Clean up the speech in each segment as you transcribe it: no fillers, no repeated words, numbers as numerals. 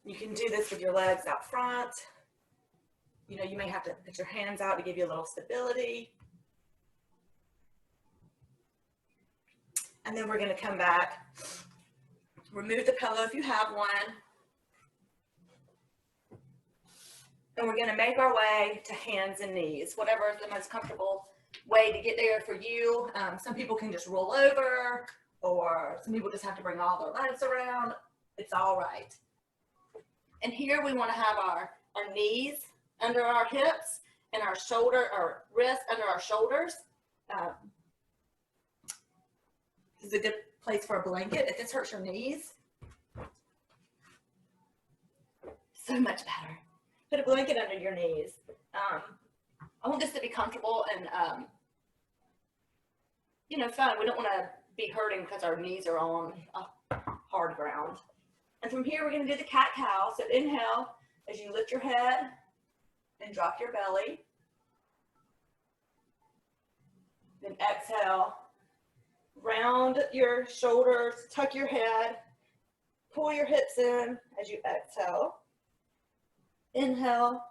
You can do this with your legs out front. You know, you may have to put your hands out to give you a little stability. And then we're going to come back, remove the pillow if you have one. And we're going to make our way to hands and knees, whatever is the most comfortable way to get there for you. Some people can just roll over, or some people just have to bring all their legs around. It's all right. And here we want to have our knees under our hips and our wrists under our shoulders. This is a good place for a blanket if this hurts your knees. So much better. Put a blanket under your knees. I want this to be comfortable and, you know, fun. We don't want to be hurting because our knees are on hard ground. And from here, we're going to do the cat-cow. So inhale as you lift your head and drop your belly. Then exhale, round your shoulders, tuck your head, pull your hips in as you exhale. Inhale,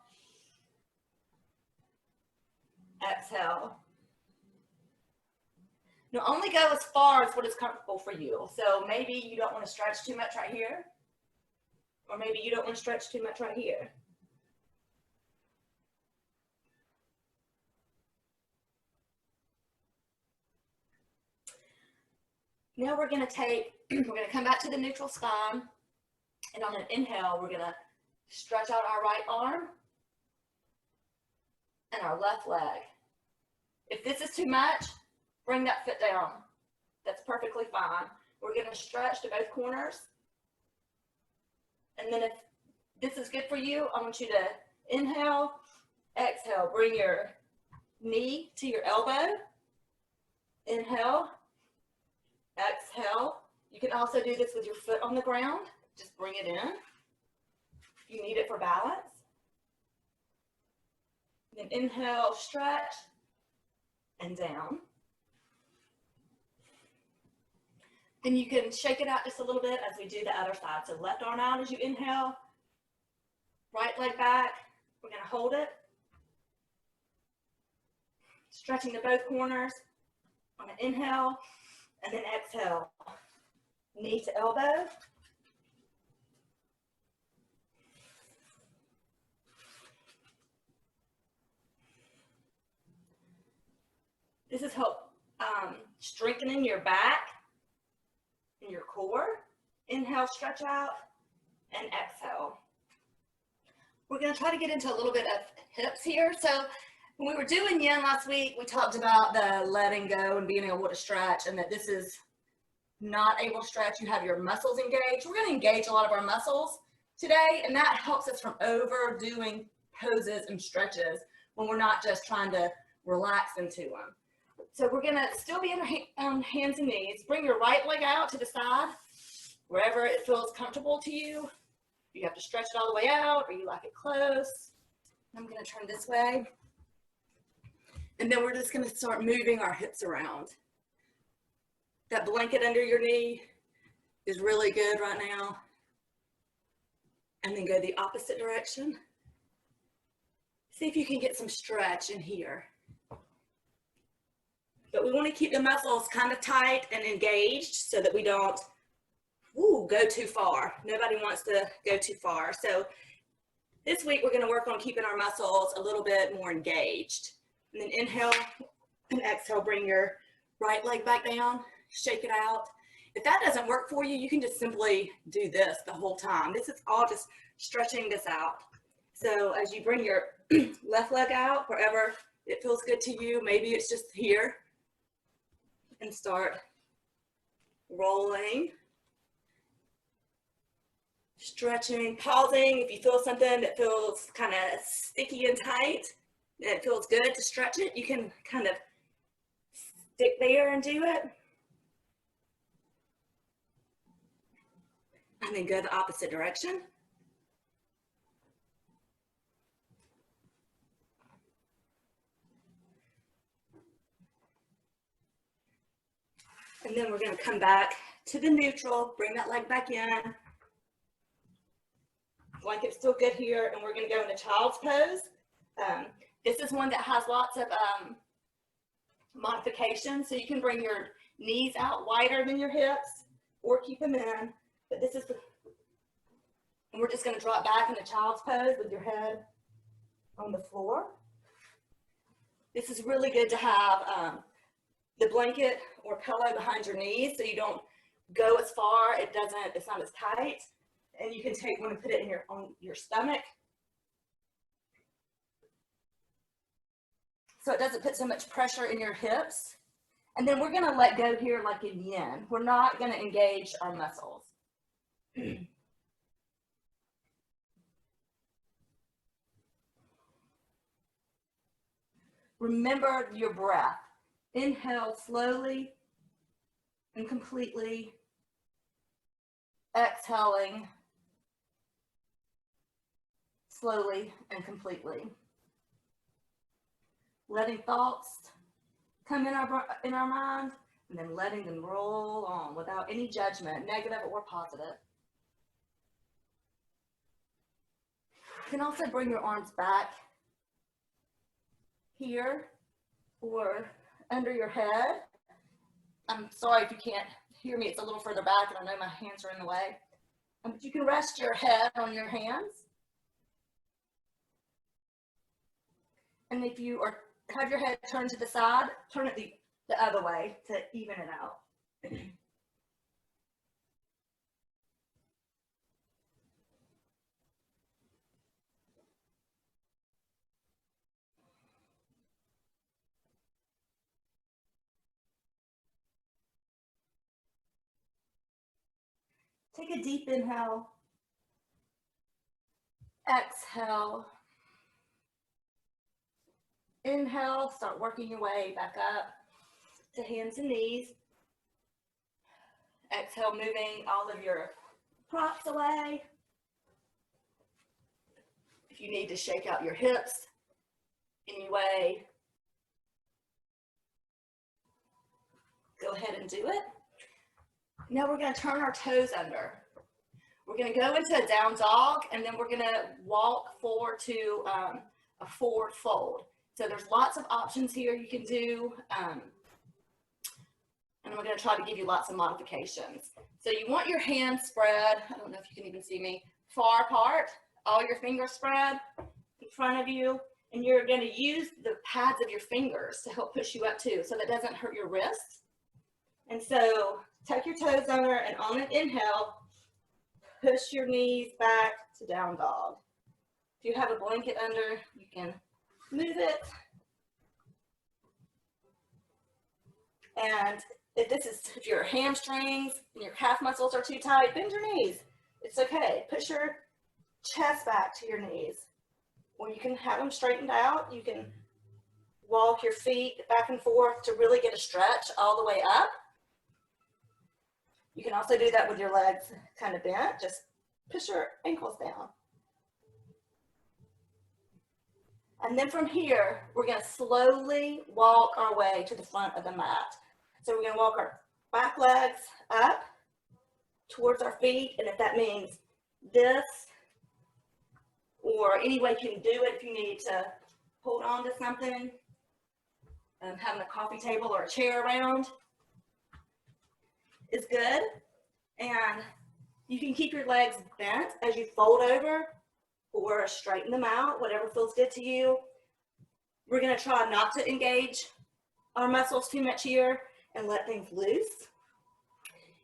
exhale. Now only go as far as what is comfortable for you. So maybe you don't want to stretch too much right here, or maybe you don't want to stretch too much right here. Now we're going to come back to the neutral spine, and on an inhale, we're going to stretch out our right arm and our left leg. If this is too much, bring that foot down. That's perfectly fine. We're going to stretch to both corners. And then if this is good for you, I want you to inhale, exhale, bring your knee to your elbow. Inhale, exhale. You can also do this with your foot on the ground. Just bring it in if you need it for balance. Then inhale, stretch, and down. Then you can shake it out just a little bit as we do the other side. So left arm out as you inhale, right leg back. We're going to hold it. Stretching to both corners on an inhale, and then exhale. Knee to elbow. This is help strengthening your back and your core. Inhale, stretch out, and exhale. We're going to try to get into a little bit of hips here. So when we were doing yin last week, we talked about the letting go and being able to stretch, and that this is not able to stretch. You have your muscles engaged. We're going to engage a lot of our muscles today, and that helps us from overdoing poses and stretches when we're not just trying to relax into them. So we're going to still be on hands and knees. Bring your right leg out to the side, wherever it feels comfortable to you. You have to stretch it all the way out, or you like it close. I'm going to turn this way. And then we're just going to start moving our hips around. That blanket under your knee is really good right now. And then go the opposite direction. See if you can get some stretch in here. But we want to keep the muscles kind of tight and engaged so that we don't go too far. Nobody wants to go too far. So this week we're going to work on keeping our muscles a little bit more engaged. And then inhale and exhale, bring your right leg back down, shake it out. If that doesn't work for you, you can just simply do this the whole time. This is all just stretching this out. So as you bring your left leg out, wherever it feels good to you, maybe it's just here, and start rolling, stretching, pausing. If you feel something that feels kind of sticky and tight, and it feels good to stretch it, you can kind of stick there and do it. And then go the opposite direction. And then we're going to come back to the neutral, bring that leg back in. Blanket's still good here, and we're going to go into child's pose. This is one that has lots of modifications, so you can bring your knees out wider than your hips or keep them in. But this is and we're just going to drop back into child's pose with your head on the floor. This is really good to have the blanket or pillow behind your knees so you don't go as far. It's not as tight. And you can take one and put it in on your stomach, so it doesn't put so much pressure in your hips. And then we're going to let go here like in yin. We're not going to engage our muscles. Remember your breath. Inhale slowly and completely. Exhaling slowly and completely. Letting thoughts come in our mind, and then letting them roll on without any judgment, negative or positive. You can also bring your arms back here or under your head. I'm sorry if you can't hear me, it's a little further back and I know my hands are in the way. But you can rest your head on your hands. And if you have your head turned to the side, turn it the other way to even it out. Take a deep inhale. Exhale. Inhale, start working your way back up to hands and knees. Exhale, moving all of your props away. If you need to shake out your hips anyway, go ahead and do it. Now we're going to turn our toes under. We're going to go into a down dog, and then we're going to walk forward to a forward fold. So there's lots of options here you can do, and I'm going to try to give you lots of modifications. So you want your hands spread, I don't know if you can even see me, far apart, all your fingers spread in front of you, and you're going to use the pads of your fingers to help push you up too, so that doesn't hurt your wrists. And so tuck your toes under, and on an inhale, push your knees back to down dog. If you have a blanket under, you can move it. And if your hamstrings and your calf muscles are too tight, bend your knees. It's okay. Push your chest back to your knees. Or you can have them straightened out. You can walk your feet back and forth to really get a stretch all the way up. You can also do that with your legs kind of bent. Just push your ankles down. And then from here, we're going to slowly walk our way to the front of the mat. So we're going to walk our back legs up towards our feet. And if that means this, or any way you can do it, if you need to hold on to something, having a coffee table or a chair around is good. And you can keep your legs bent as you fold over or straighten them out, whatever feels good to you. We're going to try not to engage our muscles too much here and let things loose.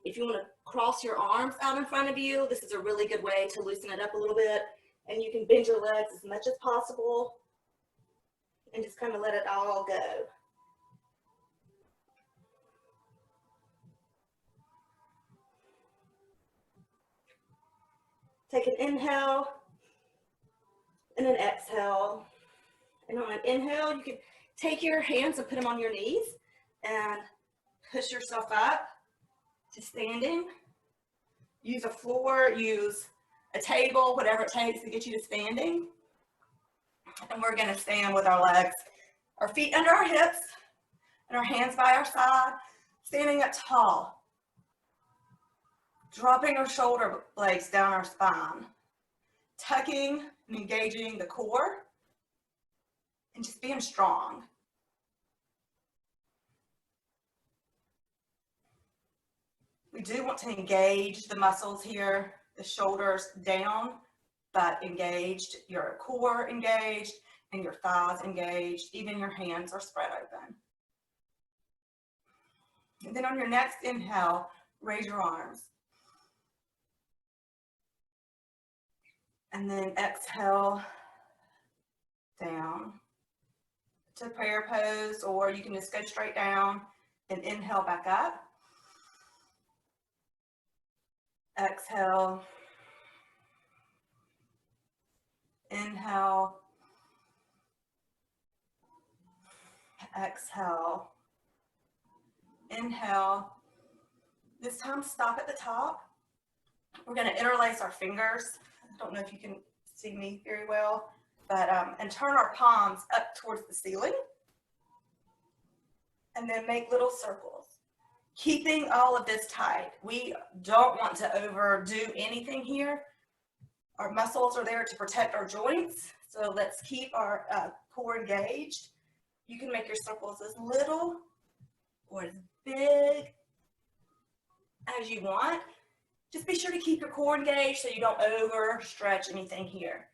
If you want to cross your arms out in front of you, this is a really good way to loosen it up a little bit. And you can bend your legs as much as possible and just kind of let it all go. Take an inhale and an exhale. And on an inhale, you can take your hands and put them on your knees and push yourself up to standing. Use a floor, use a table, whatever it takes to get you to standing. And we're going to stand with our legs, our feet under our hips, and our hands by our side, standing up tall. Dropping our shoulder blades down our spine. tucking and engaging the core and just being strong. We do want to engage the muscles here, the shoulders down, but engaged, your core engaged, and your thighs engaged, even your hands are spread open. And then on your next inhale, raise your arms. And then exhale down to prayer pose, or you can just go straight down and inhale back up. Exhale. Inhale. Exhale. Inhale. This time stop at the top. We're going to interlace our fingers. I don't know if you can see me very well, but and turn our palms up towards the ceiling. And then make little circles. Keeping all of this tight. We don't want to overdo anything here. Our muscles are there to protect our joints. So let's keep our core engaged. You can make your circles as little or as big as you want. Just be sure to keep your core engaged so you don't overstretch anything here.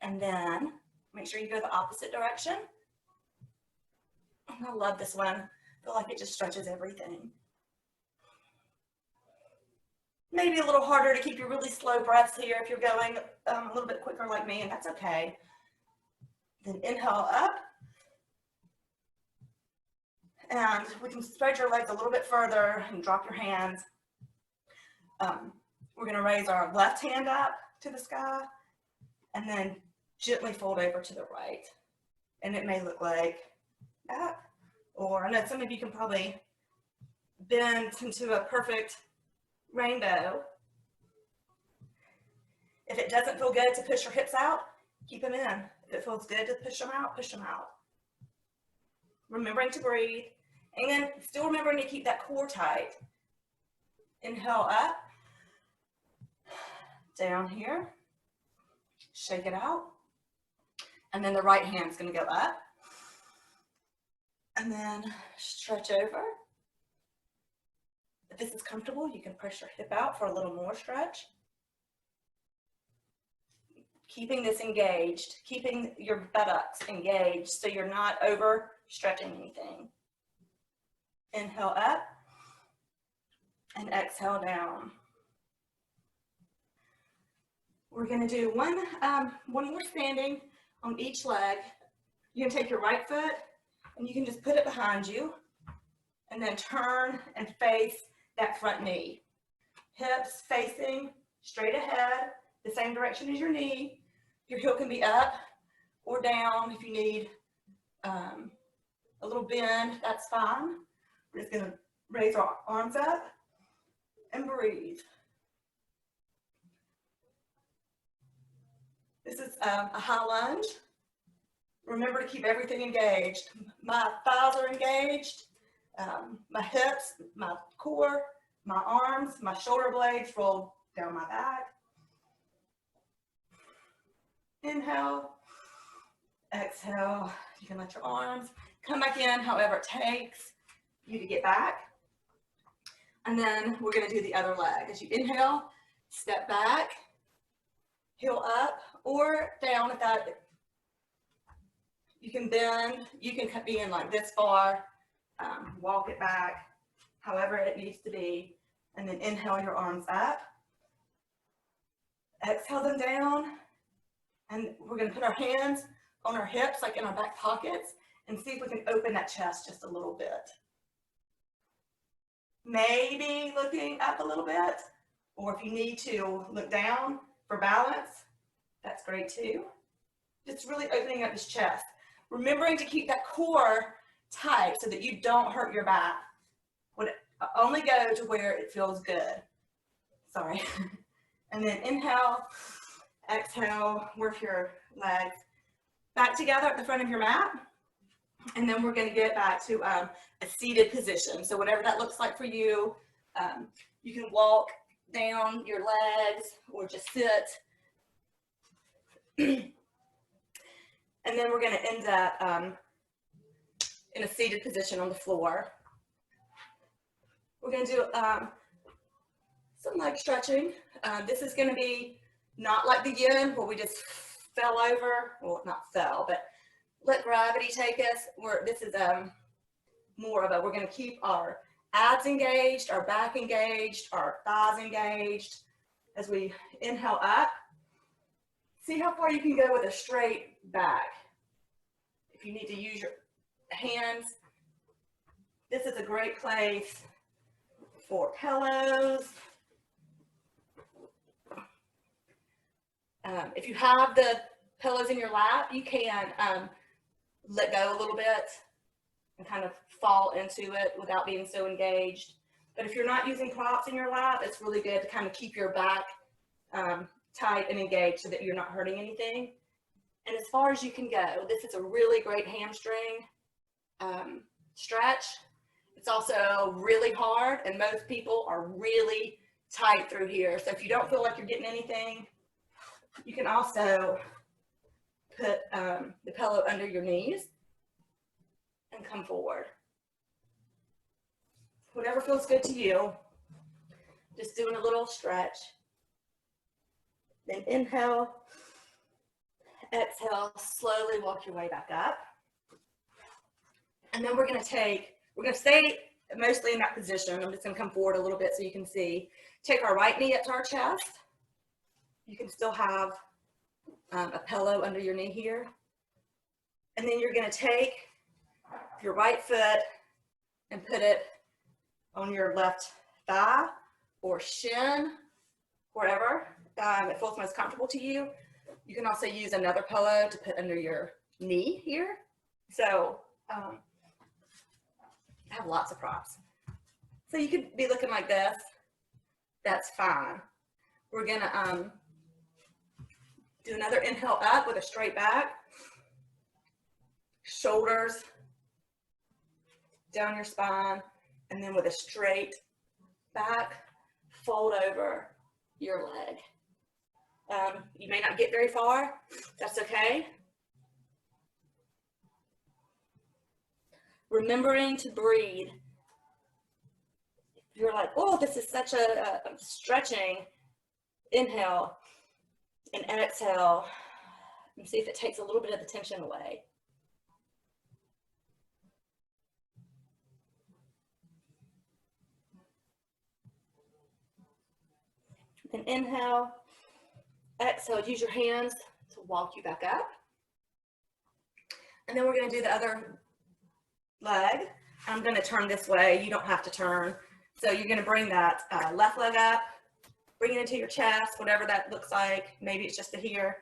And then make sure you go the opposite direction. I love this one. I feel like it just stretches everything. Maybe a little harder to keep your really slow breaths here if you're going a little bit quicker like me, and that's okay. Then inhale up. And we can spread your legs a little bit further and drop your hands. We're going to raise our left hand up to the sky and then gently fold over to the right. And it may look like that, or I know some of you can probably bend into a perfect rainbow. If it doesn't feel good to push your hips out, keep them in. If it feels good to push them out, push them out. Remembering to breathe, and then still remembering to keep that core tight. Inhale up, down here, shake it out, and then the right hand's going to go up, and then stretch over. If this is comfortable, you can press your hip out for a little more stretch. Keeping this engaged, keeping your buttocks engaged so you're not overstretching anything. Inhale up and exhale down. We're going to do one more standing on each leg. You can take your right foot and you can just put it behind you and then turn and face that front knee. Hips facing straight ahead, the same direction as your knee. Your heel can be up or down if you need a little bend, that's fine. We're just going to raise our arms up and breathe. This is a high lunge. Remember to keep everything engaged. My thighs are engaged, my hips, my core, my arms, my shoulder blades roll down my back. Inhale, exhale. You can let your arms come back in however it takes you to get back. And then we're going to do the other leg. As you inhale, step back, heel up or down if that. You can bend, you can be in like this far, walk it back, however it needs to be. And then inhale your arms up. Exhale them down. And we're going to put our hands on our hips, like in our back pockets, and see if we can open that chest just a little bit. Maybe looking up a little bit, or if you need to look down for balance, that's great too. Just really opening up this chest. Remembering to keep that core tight so that you don't hurt your back. Only go to where it feels good. Sorry. And then inhale. Exhale, work your legs back together at the front of your mat. And then we're going to get back to a seated position. So whatever that looks like for you, you can walk down your legs or just sit And then we're going to end up in a seated position on the floor. We're going to do some leg stretching. This is going to be not like the yin where we just fell over, well, not fell, but let gravity take us. This is more of a, we're going to keep our abs engaged, our back engaged, our thighs engaged as we inhale up. See how far you can go with a straight back. If you need to use your hands, this is a great place for pillows. If you have the pillows in your lap, you can let go a little bit and kind of fall into it without being so engaged. But if you're not using props in your lap, it's really good to kind of keep your back tight and engaged so that you're not hurting anything. And as far as you can go, this is a really great hamstring stretch. It's also really hard, and most people are really tight through here. So if you don't feel like you're getting anything, you can also put the pillow under your knees and come forward. Whatever feels good to you. Just doing a little stretch. Then inhale, exhale, slowly walk your way back up. And then we're going to stay mostly in that position. I'm just going to come forward a little bit so you can see. Take our right knee up to our chest. You can still have a pillow under your knee here. And then you're going to take your right foot and put it on your left thigh or shin, wherever it feels most comfortable to you. You can also use another pillow to put under your knee here. So I have lots of props. So you could be looking like this. That's fine. We're going to do another inhale up with a straight back. Shoulders down your spine. And then with a straight back, fold over your leg. You may not get very far. That's okay. Remembering to breathe. You're like, oh, this is such a stretching. Inhale and exhale. And see if it takes a little bit of the tension away. Then inhale, exhale, use your hands to walk you back up. And then we're going to do the other leg. I'm going to turn this way. You don't have to turn. So you're going to bring that left leg up, bring it into your chest, whatever that looks like. Maybe it's just to here.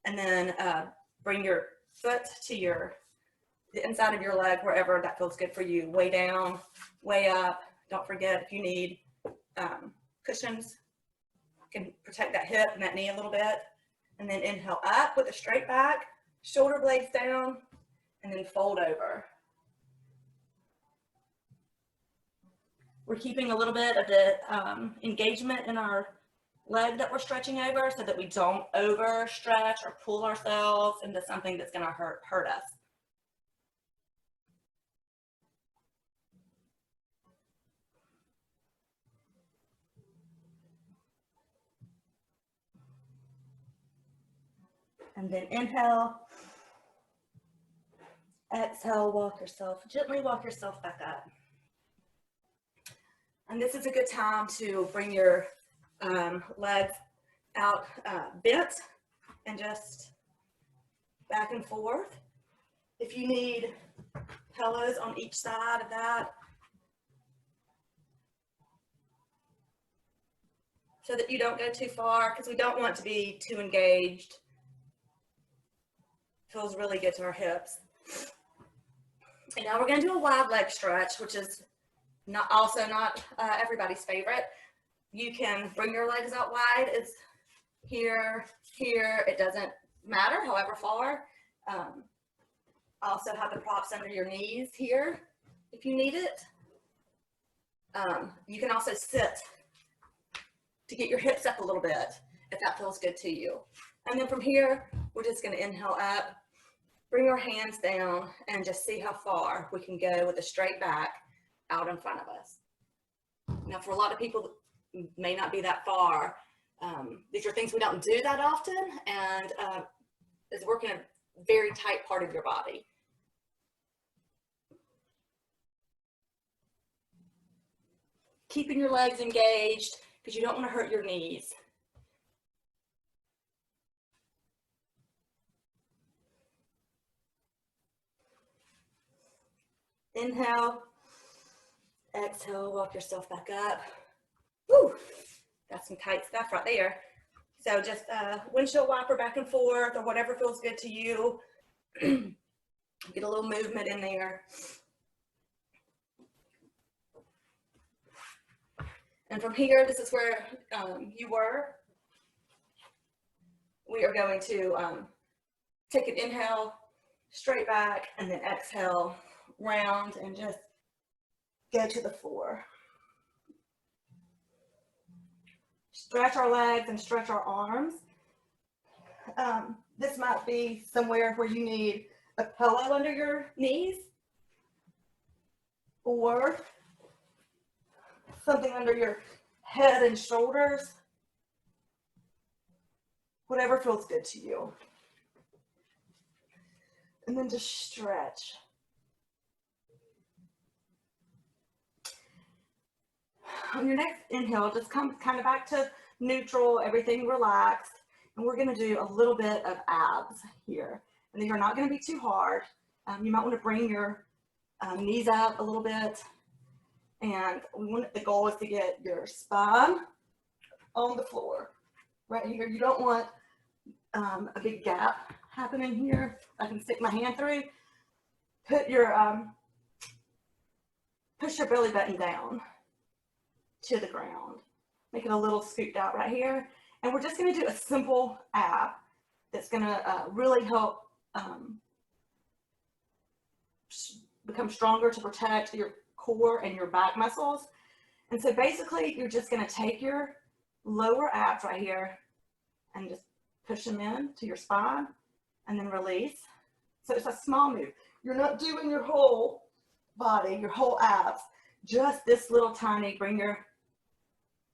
And then bring your foot to the inside of your leg, wherever that feels good for you. Way down, way up. Don't forget, if you need cushions, you can protect that hip and that knee a little bit. And then inhale up with a straight back, shoulder blades down, and then fold over. We're keeping a little bit of the engagement in our leg that we're stretching over so that we don't overstretch or pull ourselves into something that's going to hurt us. And then inhale, exhale, gently walk yourself back up. And this is a good time to bring your legs out bent and just back and forth. If you need pillows on each side of that, so that you don't go too far, because we don't want to be too engaged. Feels really good to our hips. And now we're going to do a wide leg stretch, which is not everybody's favorite. You can bring your legs out wide. It's here, it doesn't matter, however far. Also have the props under your knees here if you need it. You can also sit to get your hips up a little bit. if that feels good to you. And then from here, we're just going to inhale up, bring our hands down, and just see how far we can go with a straight back out in front of us. Now, for a lot of people, it may not be that far. These are things we don't do that often, and it's working a very tight part of your body. Keeping your legs engaged because you don't want to hurt your knees. Inhale, exhale, walk yourself back up. Woo! That's some tight stuff right there. So just windshield wiper back and forth or whatever feels good to you. Get a little movement in there. And from here, this is where you were. We are going to take an inhale, straight back, and then exhale, round, and just go to the floor. Stretch our legs and stretch our arms. This might be somewhere where you need a pillow under your knees or something under your head and shoulders. Whatever feels good to you. And then just stretch. On your next inhale, just come kind of back to neutral, everything relaxed. And we're going to do a little bit of abs here. And these are not going to be too hard. You might want to bring your knees up a little bit. And the goal is to get your spine on the floor. Right here, you don't want a big gap happening here. I can stick my hand through. Push your belly button down to the ground. Make it a little scooped out right here. And we're just going to do a simple ab that's going to really help become stronger to protect your core and your back muscles. And so basically, you're just going to take your lower abs right here and just push them in to your spine and then release. So it's a small move. You're not doing your whole body, your whole abs, just this little tiny. Bring your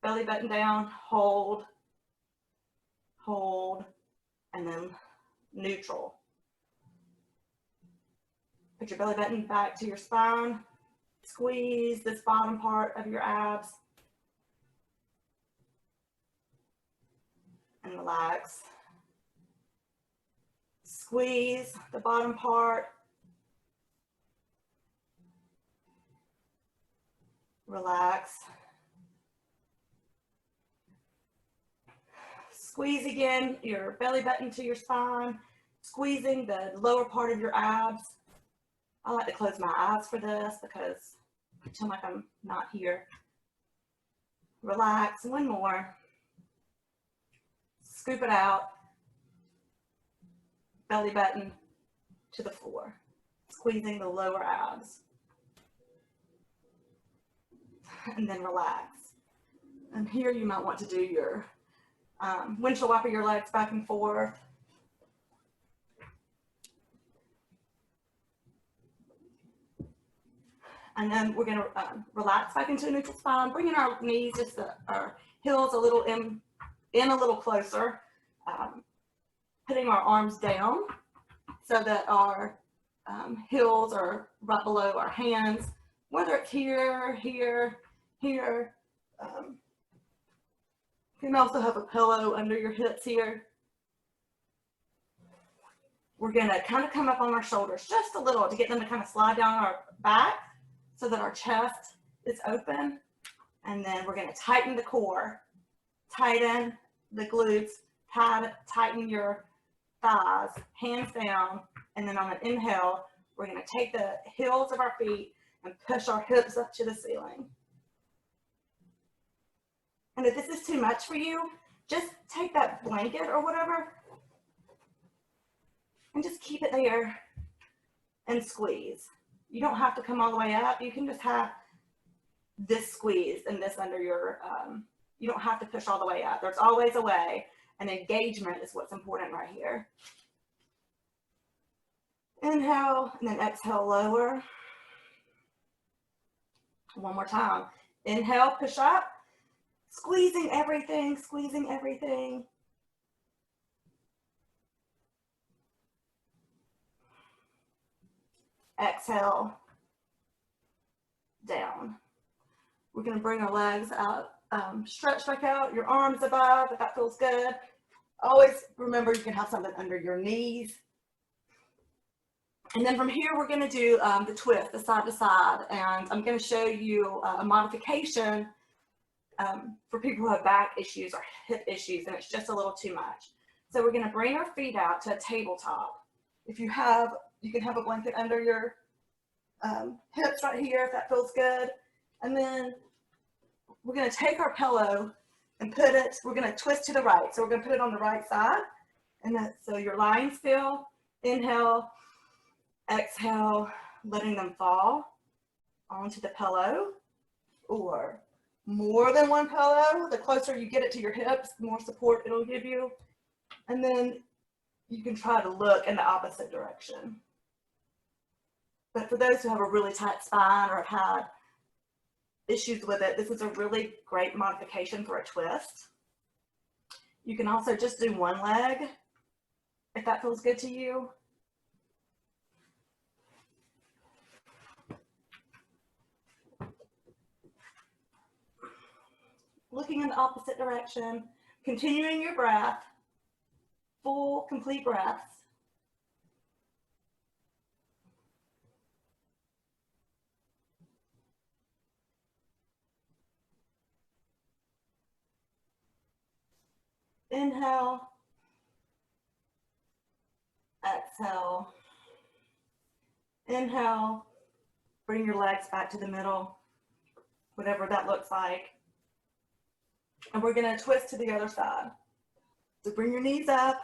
belly button down, hold, and then neutral. Put your belly button back to your spine. Squeeze this bottom part of your abs. And relax. Squeeze the bottom part. Relax. Squeeze again your belly button to your spine, squeezing the lower part of your abs. I like to close my eyes for this because I pretend like I'm not here. Relax, one more. Scoop it out. Belly button to the floor, squeezing the lower abs. And then relax. And here you might want to do your windshield wiper your legs back and forth. And then we're going to relax back into a neutral spine, bringing our knees, just our heels a little in a little closer, putting our arms down so that our heels are right below our hands, whether it's here, here, here. You can also have a pillow under your hips here. We're going to kind of come up on our shoulders just a little to get them to kind of slide down our back so that our chest is open. And then we're going to tighten the core, tighten the glutes, tighten your thighs, hands down. And then on an inhale, we're going to take the heels of our feet and push our hips up to the ceiling. And if this is too much for you, just take that blanket or whatever and just keep it there and squeeze. You don't have to come all the way up. You can just have this squeeze and this under your, you don't have to push all the way up. There's always a way. and engagement is what's important right here. Inhale, and then exhale, lower. One more time. Inhale, push up, squeezing everything, squeezing everything. Exhale, down. We're going to bring our legs out, stretch back out, your arms above, if that feels good. Always remember you can have something under your knees. And then from here, we're going to do the twist, the side to side. And I'm going to show you a modification for people who have back issues or hip issues, and it's just a little too much. So we're going to bring our feet out to a tabletop. If you have, you can have a blanket under your hips right here, if that feels good. And then we're going to take our pillow and put it, we're going to twist to the right. So we're going to put it on the right side. And then, so you're lying still, inhale, exhale, letting them fall onto the pillow, or more than one pillow. The closer you get it to your hips, the more support it'll give you. And then you can try to look in the opposite direction. But for those who have a really tight spine or have had issues with it, this is a really great modification for a twist. You can also just do one leg if that feels good to you. Looking in the opposite direction, continuing your breath, full, complete breaths. Inhale, exhale, inhale, bring your legs back to the middle, whatever that looks like. And we're going to twist to the other side. So bring your knees up.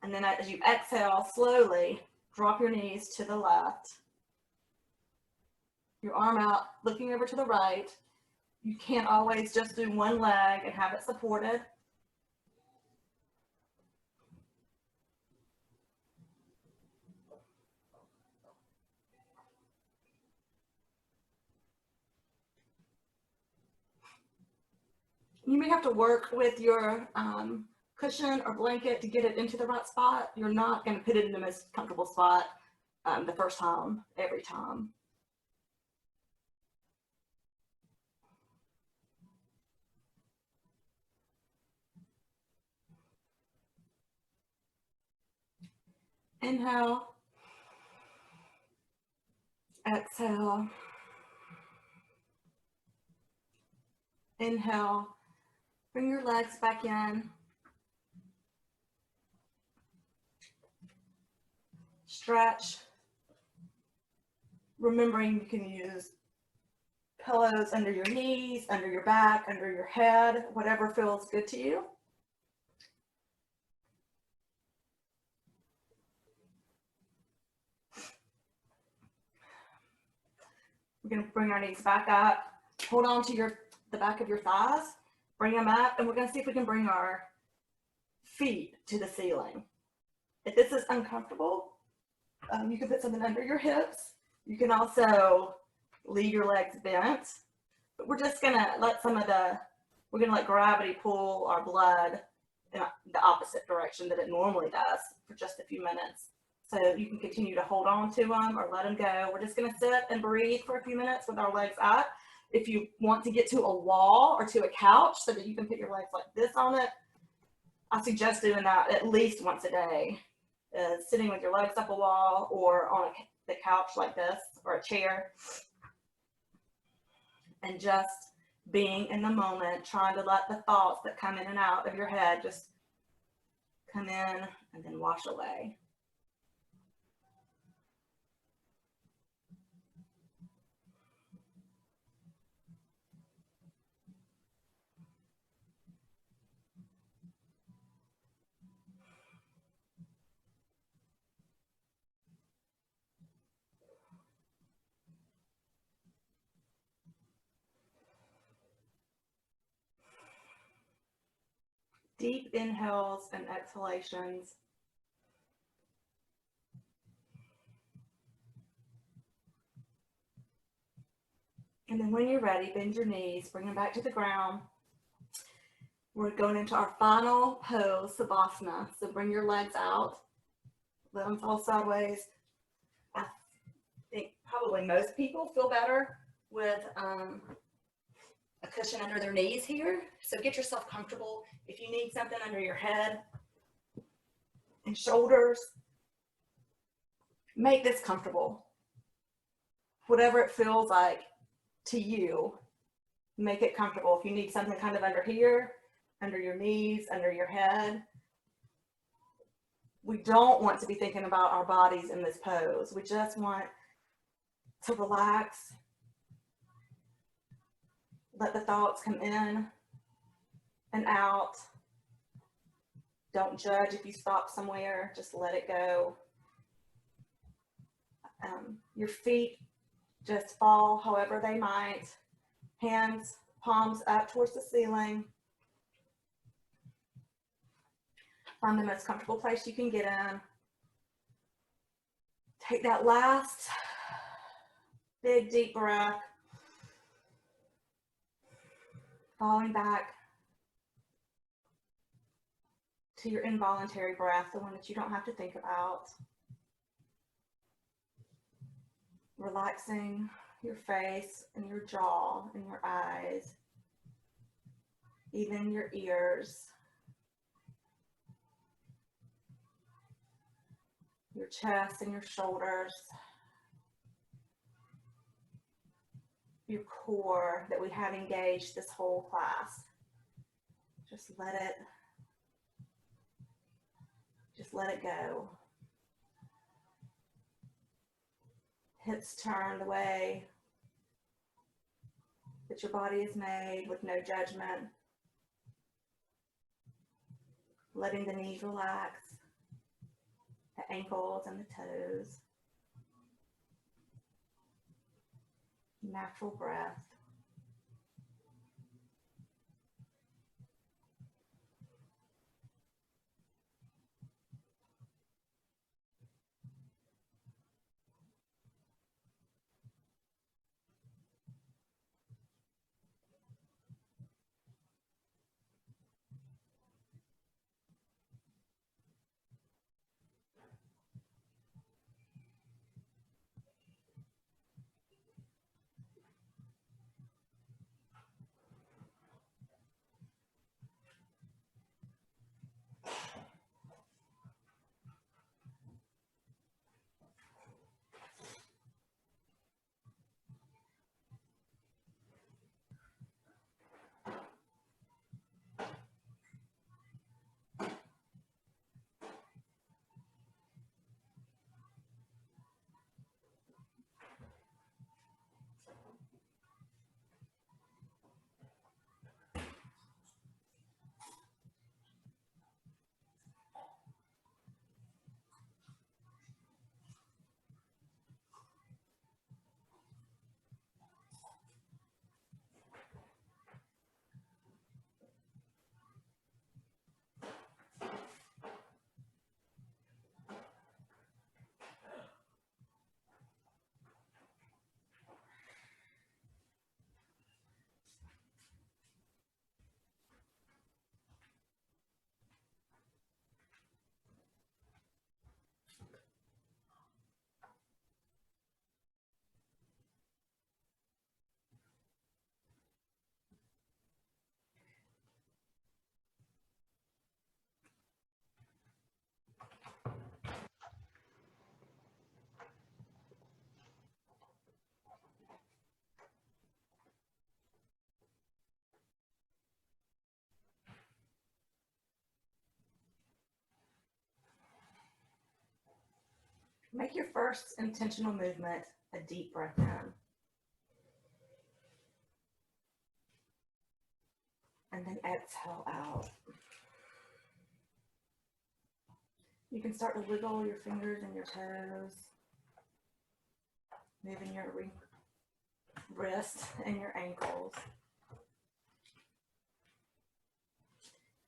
And then as you exhale, slowly drop your knees to the left. Your arm out, looking over to the right. You can't always just do one leg and have it supported. You may have to work with your cushion or blanket to get it into the right spot. You're not going to put it in the most comfortable spot the first time, every time. Inhale, exhale, inhale, bring your legs back in, stretch, remembering you can use pillows under your knees, under your back, under your head, whatever feels good to you. We're going to bring our knees back up, hold on to the back of your thighs, bring them up, and we're going to see if we can bring our feet to the ceiling. If this is uncomfortable, you can put something under your hips. You can also leave your legs bent, but we're just going to let we're going to let gravity pull our blood in the opposite direction that it normally does for just a few minutes. So you can continue to hold on to them or let them go. We're just going to sit and breathe for a few minutes with our legs up. If you want to get to a wall or to a couch so that you can put your legs like this on it, I suggest doing that at least once a day. Sitting with your legs up a wall or on the couch like this or a chair. And just being in the moment, trying to let the thoughts that come in and out of your head just come in and then wash away. Deep inhales and exhalations. And then when you're ready, bend your knees, bring them back to the ground. We're going into our final pose, Savasana. So bring your legs out, let them fall sideways. I think probably most people feel better with a cushion under their knees here. So get yourself comfortable. If you need something under your head and shoulders, make this comfortable. Whatever it feels like to you, make it comfortable. If you need something kind of under here, under your knees, under your head. We don't want to be thinking about our bodies in this pose. We just want to relax. Let the thoughts come in and out. Don't judge if you stop somewhere, just let it go. Your feet just fall however they might. Hands, palms up towards the ceiling. Find the most comfortable place you can get in. Take that last big deep breath. Falling back to your involuntary breath, the one that you don't have to think about. Relaxing your face and your jaw and your eyes, even your ears, your chest and your shoulders, your core that we have engaged this whole class. Just let it go. Hips turn the way that your body is made with no judgment. Letting the knees relax, the ankles and the toes. Natural breath. Make your first intentional movement a deep breath in. And then exhale out. You can start to wiggle your fingers and your toes, moving your wrists and your ankles.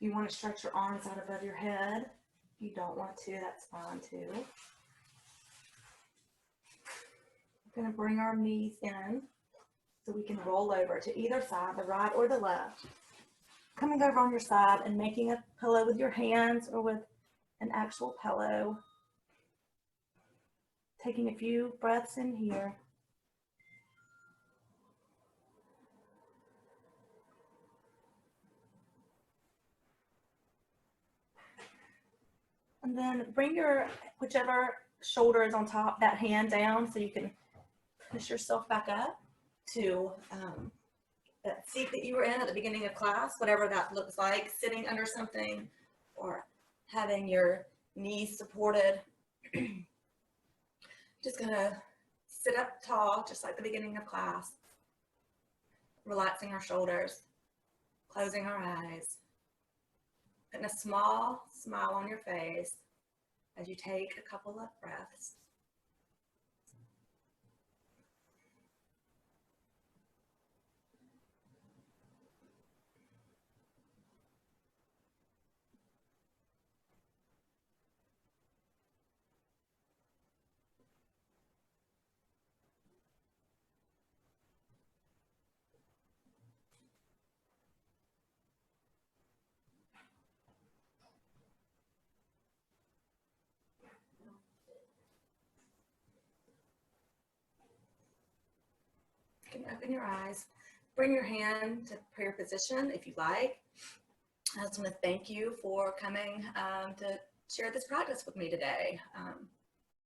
If you want to stretch your arms out above your head, if you don't want to, that's fine too. We're going to bring our knees in so we can roll over to either side, the right or the left. Coming over on your side and making a pillow with your hands or with an actual pillow. Taking a few breaths in here. And then bring your, whichever shoulder is on top, that hand down so you can push yourself back up to that seat that you were in at the beginning of class, whatever that looks like, sitting under something or having your knees supported. Just gonna sit up tall, just like the beginning of class, relaxing our shoulders, closing our eyes, putting a small smile on your face as you take a couple of breaths. You can open your eyes, bring your hand to prayer position if you like. I just want to thank you for coming to share this practice with me today.